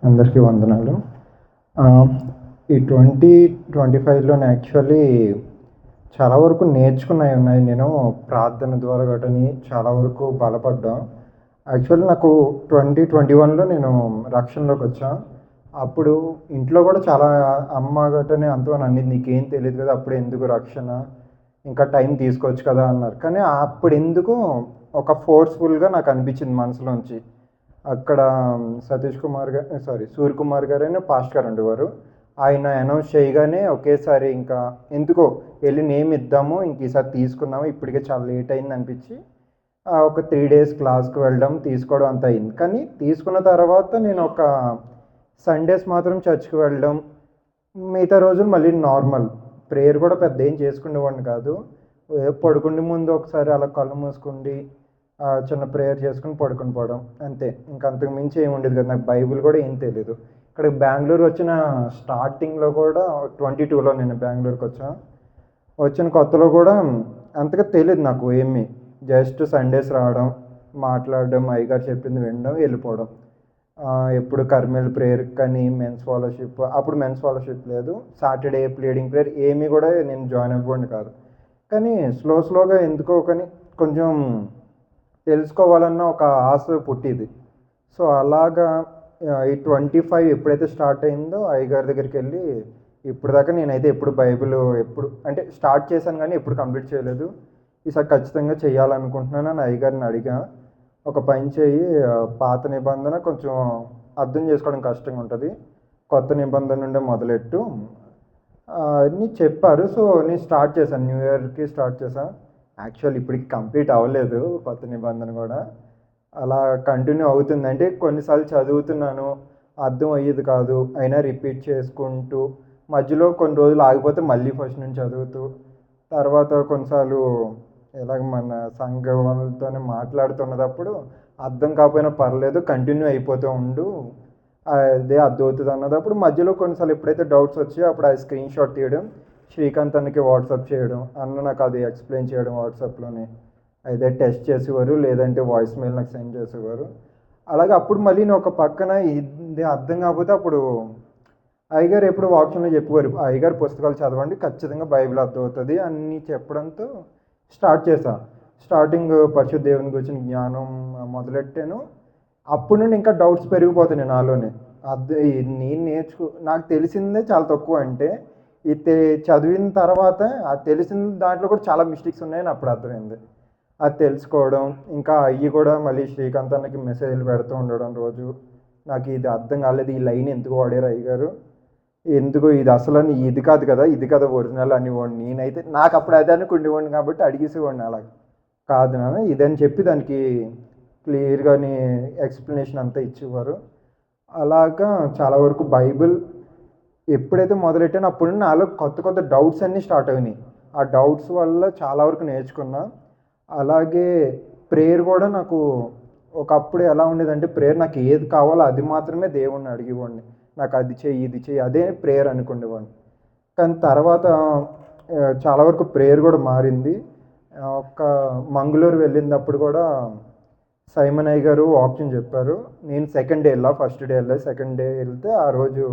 అందరికీ వందనాలు. ఆహ్, ఈ 2025లోనే యాక్చువల్లీ చాలా వరకు నేర్చుకున్నయి ఉన్నాయి. నేను ప్రార్థన ద్వారా గటని చాలా వరకు బలపడ్డా. యాక్చువల్లీ నాకు 2021లో నేను రక్షణలోకొచ్చా. అప్పుడు ఇంట్లో గూడా చాలా అమ్మ గటని అంతగాని అన్నింది. "నీకేం తెలీదు గదా! అప్పుడే ఎందుకు రక్షణ? ఇంకా టైం తీసుకోవచ్చు కదా!" అన్నారు. కానీ అప్పుడెందుకో ఒక ఫోర్స్‌ఫుల్‌గా నాకనిపించింది మనసులోంచి. అక్కడ సూర్యకుమార్ గారని పాస్టర్ గారు ఉండేవారు. ఆయన అనౌన్స్ చేయగానే ఒకేసారి ఇంకా ఎందుకో ఎళ్లి నేమ్ ఇద్దాము. ఇంక ఈసారి తీసుకుందాము. ఇప్పటికే చాలా లేట్ అయిందనిపించి ఒక 3 డేస్ క్లాస్‌కి వెళ్ళడం, తీసుకోవడం అంతా అయింది. కానీ తీసుకున్న తర్వాత నేను ఒక సండేస్ మాత్రం చర్చ్‌కి వెళ్ళడం. మిగతా రోజులు మళ్ళీ నార్మల్. ప్రేయర్ కూడా పెద్ద ఏం చేసుకునేవాడిని కాదు. పడుకునే ముందు ఒకసారి అలా కళ్ళు మూసుకుండి చిన్న ప్రేయర్ చేసుకొని పడుకొని పోవడం అంతే. ఇంక అంతకు మించి ఏమి ఉండేది కాదు. నాకు బైబిల్ కూడా ఏం తెలీదు. ఇక్కడికి బెంగుళూరు వచ్చిన స్టార్టింగ్‌లో కూడా 22లో నేను బెంగుళూరుకొచ్చా. వచ్చిన కొత్తలో కూడా అంతగా తెలీదు నాకు ఏమి. జస్ట్ సండేస్ రావడం, మాట్లాడడం, అయ్యగారు చెప్పింది వినడం, వెళ్ళిపోవడం. ఎప్పుడు కర్మెల్ ప్రేయర్ కానీ, మెన్స్ ఫెలోషిప్ అప్పుడు మెన్స్ ఫెలోషిప్ లేదు. సాటర్డే ప్లీడింగ్ ప్రేయర్ ఏమి కూడా నేను జాయిన్ అవ్వబోను కాదు. కానీ స్లోగా ఎందుకో కానీ కొంచెం తెలుసుకోవాలన్న ఒక ఆశ పుట్టింది. సో అలాగా ఈ 25 ఎప్పుడైతే స్టార్ట్ అయిందో అయ్యగారి దగ్గరికెళ్ళి ఇప్పటిదాకా నేనైతే ఎప్పుడు బైబిల్ అంటే స్టార్ట్ చేశాను కానీ ఎప్పుడు కంప్లీట్ చేయలేదు. ఈసారి ఖచ్చితంగా చేయాలనుకుంటున్నానని అయ్యగారిని అడిగా. ఒక పని చెయ్యి, పాత నిబంధన కొంచెం అర్థం చేసుకోవడం కష్టంగా ఉంటుంది. కొత్త నిబంధన నుండే మొదలెట్టు అని చెప్పారు. సో నేను స్టార్ట్ చేశాను. న్యూ ఇయర్‌కి స్టార్ట్ చేశాను. యాక్చువల్ ఇప్పటికి కంప్లీట్ అవ్వలేదు కొత్త నిబంధన కూడా. అలా కంటిన్యూ అవుతుంది. అంటే కొన్నిసార్లు చదువుతున్నాను, అర్థం అయ్యేది కాదు. అయినా రిపీట్ చేసుకుంటూ, మధ్యలో కొన్ని రోజులు ఆగిపోతే మళ్ళీ ఫస్ట్ నుంచి చదువుతూ, తర్వాత కొన్నిసార్లు ఇలాగ మన సంఘ వాళ్ళతోనే మాట్లాడుతున్నప్పుడు అర్థం కాకపోయినా పర్లేదు కంటిన్యూ అయిపోతూ ఉండు. అదే అర్థమవుతుంది అన్నదప్పుడు మధ్యలో కొన్నిసార్లు ఎప్పుడైతే డౌట్స్ వచ్చాయో అప్పుడు ఆ స్క్రీన్ షాట్ తీయడం, శ్రీకాంత్ అన్నకి వాట్సాప్ చేయడం. అన్న నాకు అది ఎక్స్ప్లెయిన్ చేయడం వాట్సాప్‌లోనే. అయితే టెస్ట్ చేసేవారు, లేదంటే వాయిస్ మెయిల్ నాకు సెండ్ చేసేవారు. అలాగే అప్పుడు మళ్ళీ నేను ఒక పక్కన ఇది అర్థం కాకపోతే అప్పుడు అయ్యగారు ఎప్పుడు వాక్యంలో చెప్పేవారు. అయ్యగారు పుస్తకాలు చదవండి ఖచ్చితంగా బైబిల్ అర్థమవుతుంది అని చెప్పడంతో స్టార్ట్ చేశా. స్టార్టింగ్ పరిశుద్ధ దేవుని గురించిన జ్ఞానం మొదలెట్టాను. అప్పటి నుండి ఇంకా డౌట్స్ పెరిగిపోతున్నాయి నాలోనే. నేను నాకు తెలిసిందే చాలా తక్కువ అంటే, ఇది చదివిన తర్వాత ఆ తెలిసిన దాంట్లో కూడా చాలా మిస్టేక్స్ ఉన్నాయని అప్పుడు అర్థమైంది. అది తెలుసుకోవడం, ఇంకా అయ్యి కూడా మళ్ళీ శ్రీకాంత్ అన్నకి మెసేజ్‌లు పెడుతూ ఉండడం రోజు. నాకు ఇది అర్థం కాలేదు. ఈ లైన్ ఎందుకు వాడారు అయ్యగారు? ఎందుకు ఇది అసలని ఇది కాదు కదా! ఇది కదా ఒరిజినల్ అనేవాడిని. నేనైతే నాకప్పుడు అదే అనుకునేవాడిని కాబట్టి అడిగేసేవాడిని అలాగ. కాదు నాన్న ఇదని చెప్పి దానికి క్లియర్‌గాని ఎక్స్‌ప్లనేషన్ అంతా ఇచ్చేవారు. అలాగా చాలా వరకు బైబిల్ ఎప్పుడైతే మొదలెట్టానో అప్పటి నుండి నాలో కొత్త డౌట్స్ అన్నీ స్టార్ట్ అయినాయి. ఆ డౌట్స్ వల్ల చాలా వరకు నేర్చుకున్నా. అలాగే ప్రేయర్ కూడా నాకు ఒకప్పుడు ఎలా ఉండేదంటే ప్రేయర్ నాకు ఏది కావాలో అది మాత్రమే దేవుడిని అడిగేవాడిని. నాకు అది చెయ్యి, ఇది చెయ్యి అదే ప్రేయర్ అనుకునేవాడిని. కానీ తర్వాత చాలా వరకు ప్రేయర్ కూడా మారింది. ఒక మంగళూరు వెళ్ళినప్పుడు కూడా సైమన్ అయ్య గారు వాక్యం చెప్పారు. నేను సెకండ్ డే ఎళ్ళా. ఫస్ట్ డే ఎళ్ళలేదు. సెకండ్ డే ఎళ్తే ఆ రోజు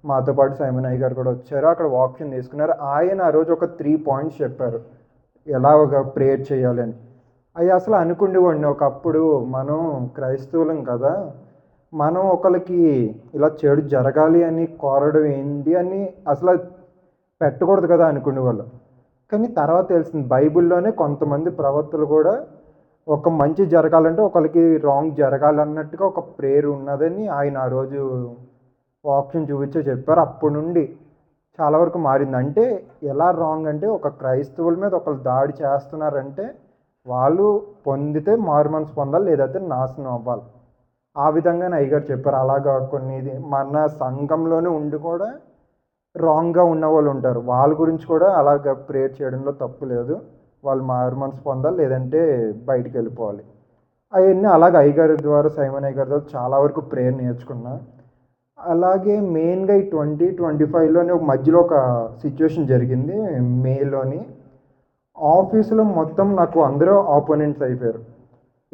మాతో పాటు సైమన్ అయ్య గారు కూడా వచ్చారు. అక్కడ వాక్యం తీసుకున్నారు. ఆయన ఆ రోజు ఒక 3 పాయింట్స్ చెప్పారు. ఎలాగ ప్రేయర్ చేయాలని. అయి అసలు అనుకుండేవాడిని ఒకప్పుడు మనం క్రైస్తవులం కదా! మనం ఒకళ్ళకి ఇలా చెడు జరగాలి అని కోరడం ఏంటి అని అసల పెట్టకూడదు కదా అనుకునేవాళ్ళం. కానీ తర్వాత తెలిసింది బైబిల్‌లోనే కొంతమంది ప్రవక్తలు కూడా ఒక మంచి జరగాలంటే ఒకళ్ళకి రాంగ్ జరగాలన్నట్టుగా ఒక ప్రేయర్ ఉన్నదని ఆయన ఆ రోజు వాక్యం చూపించే చెప్పారు. అప్పటి నుండి చాలా వరకు మారింది. అంటే ఎలా రాంగ్ అంటే ఒక క్రైస్తవుల మీద ఒకళ్ళు దాడి చేస్తున్నారంటే వాళ్ళు పొందితే మారుమనసు పొందాలి. లేదంటే నాశనం అవ్వాలి. ఆ విధంగానే అయ్యగారు చెప్పారు. అలాగా మన సంఘంలోనే ఉండి కూడా రాంగ్‌గా ఉన్నవాళ్ళు ఉంటారు. వాళ్ళ గురించి కూడా అలాగ ప్రేయర్ చేయడంలో తప్పు లేదు. వాళ్ళు మారుమనసు పొందాలి. లేదంటే బయటికెళ్ళిపోవాలి. అయన్నీ అలాగే అయ్యగారి ద్వారా సైమన్ అయ్యగారి ద్వారా చాలా వరకు ప్రేయర్ నేర్చుకున్నా. అలాగే మెయిన్‌గా ఈ 2025లోనే మధ్యలో ఒక సిట్యుయేషన్ జరిగింది మేలోని. ఆఫీస్‌లో మొత్తం నాకు అందరూ అపోనెంట్స్ అయిపోయారు.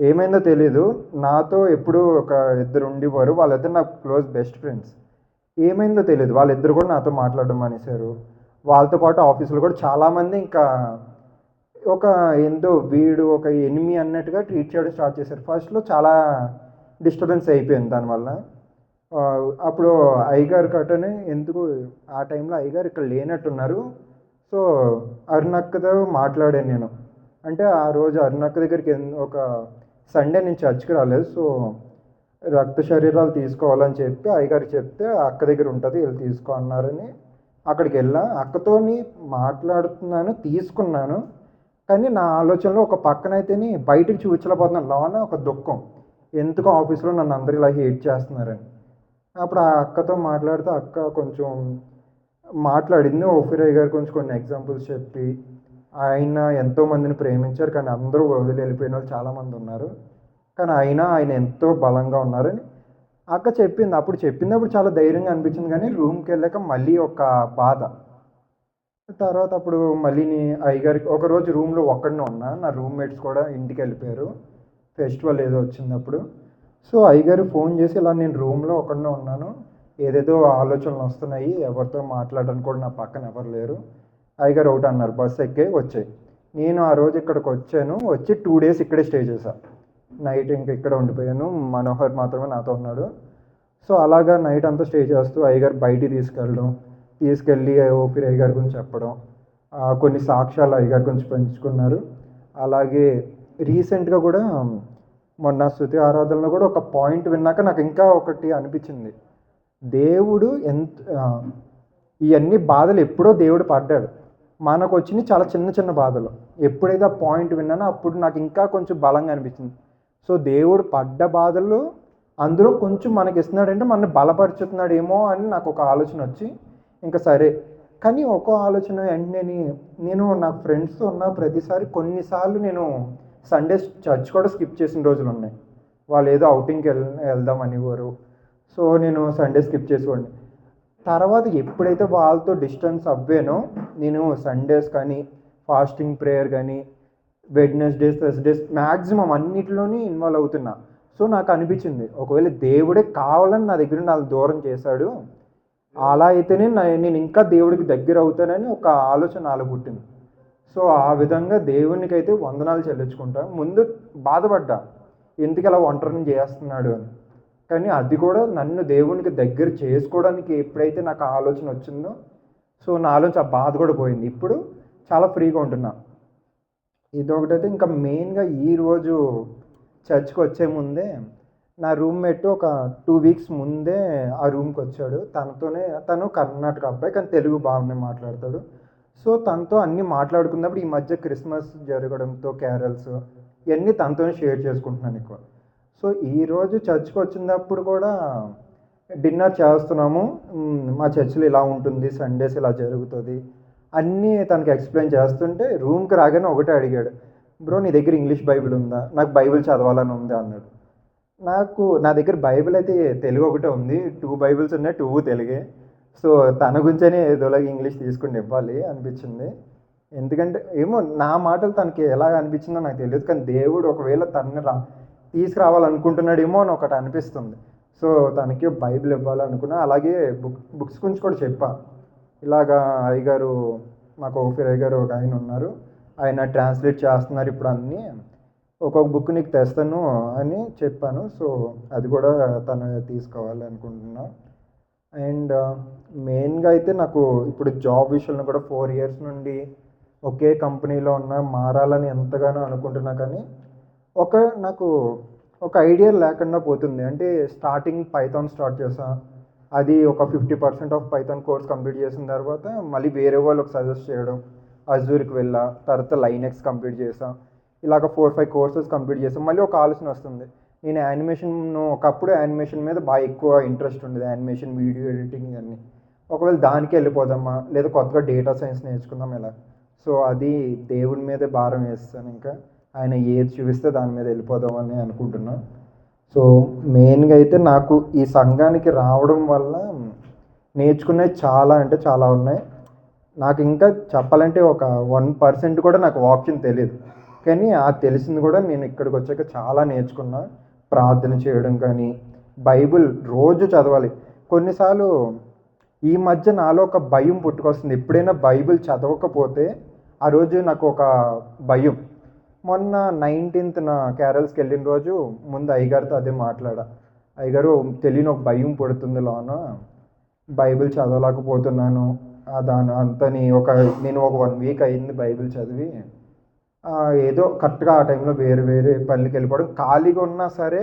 ఏమైందో తెలీదు. నాతో ఎప్పుడూ ఒక ఇద్దరు ఉండేవారు. వాళ్ళిద్దరు నాకు క్లోజ్ బెస్ట్ ఫ్రెండ్స్. ఏమైందో తెలీదు. వాళ్ళిద్దరు కూడా నాతో మాట్లాడడం మానేశారు. వాళ్ళతో పాటు ఆఫీస్‌లో కూడా చాలామంది ఇంకా ఒక ఏందో వీడు ఒక ఎనిమీ అన్నట్టుగా ట్రీట్ చేయడం స్టార్ట్ చేశారు. ఫస్ట్‌లో చాలా డిస్టర్బెన్స్ అయిపోయింది దానివల్ల. అప్పుడు అయ్యగారు కటనే ఎందుకు ఆ టైంలో అయ్యగారు ఇక్కడ లేనట్టున్నారు. సో, అరుణక్కతో మాట్లాడాను నేను. అంటే ఆ రోజు అరుణక్క దగ్గరికి ఒక సండే నేను చర్చ్‌కి రాలేదు. సో, రక్త శరీరాలు తీసుకోవాలని చెప్పి అయ్యగారికి చెప్తే అక్క దగ్గర ఉంటది ఎళ్లి తీసుకో అన్నారని అక్కడికెళ్ళా. అక్కతోని మాట్లాడుతున్నాను, తీసుకున్నాను. కానీ నా ఆలోచనలో ఒక పక్కనైతేని బయటికి చూపించలేకపోతున్నాను. లోన ఒక దుఃఖం. ఎందుకో ఆఫీస్‌లో నన్ను అందరూ ఇలా హేట్ చేస్తున్నారని. అప్పుడు ఆ అక్కతో మాట్లాడితే అక్క కొంచెం మాట్లాడింది. ఓఫీరయ్య గారు కొంచెం కొన్ని ఎగ్జాంపుల్స్ చెప్పి, ఆయన ఎంతోమందిని ప్రేమించారు. కానీ అందరూ వదిలి వెళ్ళిపోయినోళ్ళు చాలామందున్నారు. కానీ అయినా ఆయన ఎంతో బలంగా ఉన్నారని అక్క చెప్పింది. అప్పుడు చెప్పినప్పుడు చాలా ధైర్యంగా అనిపించింది. కానీ రూమ్‌కెళ్ళాక మళ్ళీ ఒక బాధ. తర్వాత అప్పుడు మళ్ళీని అయ్యగారికి ఒకరోజు రూమ్‌లో ఒక్కడినే ఉన్నా. నా రూమ్‌మేట్స్ కూడా ఇంటికెళ్ళిపోయారు. ఫెస్టివల్ ఏదో వచ్చిందప్పుడు. సో, అయ్యగారు ఫోన్ చేసి ఇలా నేను రూమ్‌లో ఒక్కడినే ఉన్నాను. ఏదేదో ఆలోచనలు వస్తున్నాయి. ఎవరితో మాట్లాడడానికి కూడా నా పక్కన ఎవరు లేరు. అయ్యగారు ఒకటే అన్నారు, "బస్ ఎక్కేయి వచ్చేయి." నేను ఆ రోజు ఇక్కడికొచ్చాను. వచ్చి 2 డేస్ ఇక్కడే స్టే చేశా. నైట్ ఇంక ఇక్కడే ఉండిపోయాను. మనోహర్ మాత్రమే నాతో ఉన్నాడు. సో, అలాగా నైట్ అంతా స్టే చేస్తూ అయ్యగారు బయటికి తీసుకెళ్ళడం, తీసుకెళ్ళి ఓపీరి అయ్యగారి గురించి చెప్పడం, కొన్ని సాక్ష్యాలు అయ్యగారి గురించి పంచుకున్నారు. అలాగే రీసెంట్‌గా కూడా మొన్న స్తుతి ఆరాధనలో కూడా ఒక పాయింట్ విన్నాక నాకు ఇంకా ఒకటి అనిపించింది. దేవుడు ఇయన్నీ బాధలు ఎప్పుడో దేవుడు పడ్డాడు. మనకొచ్చినయి చాలా చిన్న చిన్న బాధలు. ఎప్పుడైతే ఆ పాయింట్ విన్నానో అప్పుడు నాకు ఇంకా కొంచెం బలంగా అనిపించింది. సో, దేవుడు పడ్డ బాధలు అందులో కొంచెం మనకిస్తున్నాడంటే మనల్ని బలపరుచుతున్నాడేమో అని నాకొక ఆలోచనొచ్చి, ఇంక సరే. కానీ ఒక్కో ఆలోచన వెంటనేని నేను నా ఫ్రెండ్స్‌తో ఉన్న ప్రతిసారి కొన్నిసార్లు నేను సండేస్ చర్చ్ కూడా స్కిప్ చేసిన రోజులున్నాయి. వాళ్ళేదో ఔటింగ్‌కి ఎళ్దాం అనేవారు. సో, నేను సండే స్కిప్ చేసేవాడిని. తర్వాత ఎప్పుడైతే వాళ్ళతో డిస్టెన్స్ అవ్వానో, నేను సండేస్ కానీ, ఫాస్టింగ్ ప్రేయర్ గానీ, వెడ్నెస్‌డేస్, థర్స్‌డేస్ మాక్సిమం అన్నిటిలోని ఇన్వాల్వ్ అవుతున్నా. సో, నాకనిపించింది ఒకవేళ దేవుడే కావాలని నా దగ్గర నుండి ఆళ్ళని దూరం చేశాడు. అలా అయితేనే నేనింకా దేవుడికి దగ్గరవుతానని ఒక ఆలోచన నాలో పుట్టింది. సో, ఆ విధంగా దేవునికైతే వందనాలు చెల్లించుకుంటా. ముందు బాధపడ్డా. ఎందుకలా ఒంటరిని చేస్తున్నాడు అని. కానీ అది కూడా నన్ను దేవునికి దగ్గర చేసుకోవడానికి ఎప్పుడైతే నాకు ఆ ఆలోచన వచ్చిందో, సో, నాలోంచి ఆ బాధ కూడా పోయింది. ఇప్పుడు చాలా ఫ్రీగా ఉంటున్నా. ఇదొకటైతే ఇంకా మెయిన్‌గా ఈరోజు చర్చ్‌కొచ్చే ముందే నా రూమ్‌మేట్ ఒక 2 వీక్స్ ముందే ఆ రూమ్‌కొచ్చాడు. తను కర్ణాటక అబ్బాయి. కానీ తెలుగు బాగానే మాట్లాడతాడు. సో, తనతో అన్నీ మాట్లాడుకున్నప్పుడు ఈ మధ్య క్రిస్మస్ జరగడంతో క్యారల్స్ ఇయన్నీ తనతోనే షేర్ చేసుకుంటున్నాను ఎక్కువ. సో, ఈరోజు చర్చ్‌కొచ్చినప్పుడు కూడా డిన్నర్ చేస్తున్నాము. మా చర్చ్‌లో ఇలా ఉంటుంది. సండేస్ ఇలా జరుగుతది. అన్నీ తనకి ఎక్స్‌ప్లెయిన్ చేస్తుంటే రూమ్‌కి రాగానే ఒకటే అడిగాడు. "బ్రో నీ దగ్గర ఇంగ్లీష్ బైబిల్ ఉందా? నాకు బైబిల్ చదవాలని ఉంది" అన్నాడు. నా దగ్గర బైబిల్ అయితే తెలుగు ఒకటే ఉంది. 2 బైబిల్స్ ఉన్నాయి. 2 తెలుగే. సో, తన గురించనే ఏదోలాగా ఇంగ్లీష్ తీసుకొని ఇవ్వాలి అనిపించింది. ఎందుకంటే ఏమో నా మాటలు తనకి ఎలాగ అనిపించిందో నాకు తెలీదు. కానీ దేవుడు ఒకవేళ తనని తీసుకురావాలనుకుంటున్నాడేమో అని ఒకటి అనిపిస్తుంది. సో, తనకి బైబిల్ ఇవ్వాలనుకున్నా. అలాగే బుక్స్ గురించి కూడా చెప్పా. ఇలాగా అయ్యగారు మాకు ఓఫీర్ అయ్యగారు ఒక ఆయన ఉన్నారు. ఆయన ట్రాన్స్‌లేట్ చేస్తున్నారు ఇప్పుడు అన్నీ. ఒక్కొక్క బుక్ నీకు తెస్తాను అని చెప్పాను. సో, అది కూడా తను తీసుకోవాలి అనుకుంటున్నా. అండ్ మెయిన్‌గా అయితే నాకు ఇప్పుడు జాబ్ విషయంలో కూడా 4 ఇయర్స్ నుండి ఒకే కంపెనీలో ఉన్నా, మారాలని ఎంతగానో అనుకుంటున్నా కానీ, ఒక నాకు ఒక ఐడియా లేకుండా పోతుంది. అంటే స్టార్టింగ్ పైథాన్ స్టార్ట్ చేశా. అది ఒక 50% ఆఫ్ పైథాన్ కోర్స్ కంప్లీట్ చేసిన తర్వాత మళ్ళీ వేరే వాళ్ళకి సజెస్ట్ చేయడం. అజూర్‌కి వెళ్ళా. తర్వాత లైనెక్స్ కంప్లీట్ చేశా. ఇలాగ 4, 5 కోర్సెస్ కంప్లీట్ చేశా. మళ్ళీ ఒక ఆలోచన వస్తుంది. నేను ఒకప్పుడు యానిమేషన్ మీద బాగా ఎక్కువ ఇంట్రెస్ట్ ఉండేది. యానిమేషన్, వీడియో ఎడిటింగ్ ఇవన్నీ. ఒకవేళ దానికే వెళ్ళిపోదామా? లేదా కొత్తగా డేటా సైన్స్ నేర్చుకుందాం ఎలా? సో, అది దేవుడి మీదే భారం వేసేసాను ఇంకా. ఆయన ఏది చూపిస్తే దాని మీద వెళ్ళిపోదామని అనుకుంటున్నా. సో, మెయిన్‌గా అయితే నాకు ఈ సంఘానికి రావడం వల్ల నేర్చుకునేవి చాలా అంటే చాలా ఉన్నాయి. నాకు ఇంకా చెప్పాలంటే ఒక 1% కూడా నాకు వాక్యం తెలీదు. కానీ ఆ తెలిసింది కూడా నేను ఇక్కడికి వచ్చాక చాలా నేర్చుకున్నా. ప్రార్థన చేయడం కానీ, బైబిల్ రోజు చదవాలి. కొన్నిసార్లు ఈ మధ్య నాలో ఒక భయం పుట్టుకొస్తుంది. ఎప్పుడైనా బైబిల్ చదవకపోతే ఆ రోజు నాకు ఒక భయం. మొన్న 19th క్యారల్స్కి వెళ్ళిన రోజు ముందు అయ్యగారితో అదే మాట్లాడా. అయ్యగారు తెలియని ఒక భయం పుడుతుంది లోన, బైబిల్ చదవలేకపోతున్నాను. దాని అంతని నేను ఒక 1 వీక్ అయింది బైబిల్ చదివి. ఏదో కరెక్ట్గా ఆ టైంలో వేరే వేరే పనులకి వెళ్ళిపోవడం, ఖాళీగా ఉన్నా సరే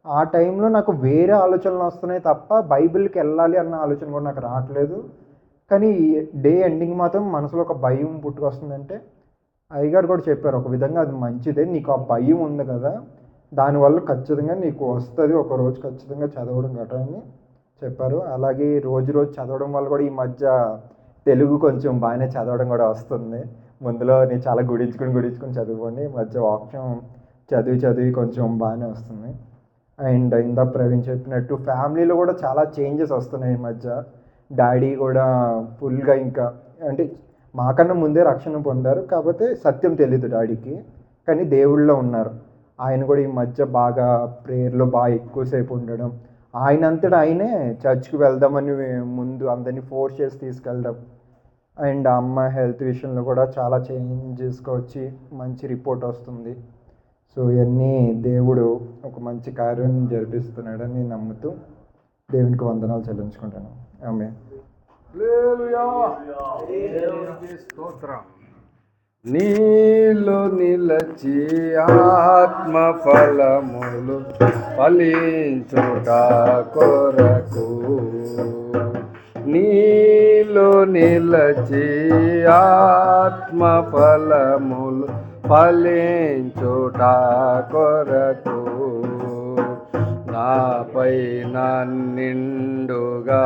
ఆ టైంలో నాకు వేరే ఆలోచనలు వస్తున్నాయి తప్ప బైబిల్కి వెళ్ళాలి అన్న ఆలోచన కూడా నాకు రావట్లేదు. కానీ డే ఎండింగ్ మాత్రం మనసులో ఒక భయం పుట్టుకొస్తుందంటే అయ్యగారు కూడా చెప్పారు, ఒక విధంగా అది మంచిదే, నీకు ఆ భయం ఉంది కదా, దానివల్ల ఖచ్చితంగా నీకు వస్తుంది ఒకరోజు ఖచ్చితంగా చదవడం గట్రా అని చెప్పారు. అలాగే రోజు రోజు చదవడం వల్ల కూడా ఈ మధ్య తెలుగు కొంచెం బాగానే చదవడం కూడా వస్తుంది. ముందులో నేను చాలా గుడించుకుని చదువుకొని మధ్య వాక్యం చదివి చదివి కొంచెం బాగానే వస్తుంది. అండ్ ఇందా ప్రవీణ్ చెప్పినట్టు ఫ్యామిలీలో కూడా చాలా చేంజెస్ వస్తున్నాయి ఈ మధ్య. డాడీ కూడా ఫుల్గా ఇంకా అంటే మాకన్నా ముందే రక్షణ పొందారు, కాకపోతే సత్యం తెలీదు డాడీకి, కానీ దేవుళ్ళో ఉన్నారు. ఆయన కూడా ఈ మధ్య బాగా ప్రేయర్లో బాగా ఎక్కువసేపు ఉండడం, ఆయనంతటా ఆయనే చర్చ్కి వెళ్దామని ముందు అందరినీ ఫోర్స్ చేసి తీసుకెళ్ళడం. అండ్ అమ్మ హెల్త్ విషయంలో కూడా చాలా చేంజెస్కి వచ్చి మంచి రిపోర్ట్ వస్తుంది. సో ఇవన్నీ దేవుడు ఒక మంచి కార్యం జరిపిస్తున్నాడని నమ్ముతూ దేవునికి వందనాలు చెల్లించుకుంటాను. ఆమేన్. నీలో నిలచి ఆత్మ ఫలములు ఫలించుట కొరకు, నీలో నిలచి ఆత్మ ఫలములు ఫలించుట కొరకు, నాపై నిండుగా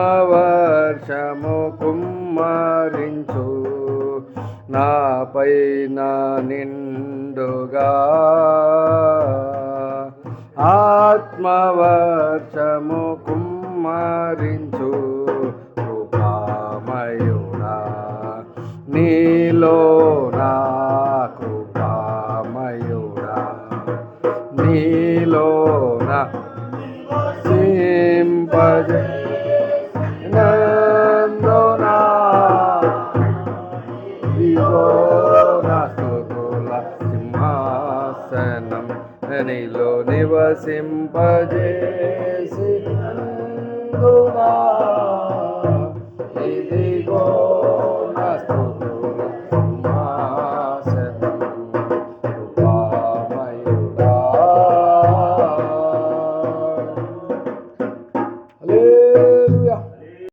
ఆత్మవర్షము కుమ్మరించు, నాపై నిండుగా ఆత్మవర్షము కుమ్మరించు, కృపామయుడా నీలో నా కృపామయుడా నీలో నా సింపజే నందునా దిగో నా స్తుతుల సింహాసనం నీలో నివసింపజేసి నందునా, ఇదిగో నా స్తుతుల సింహాసనం, కృపామయుడా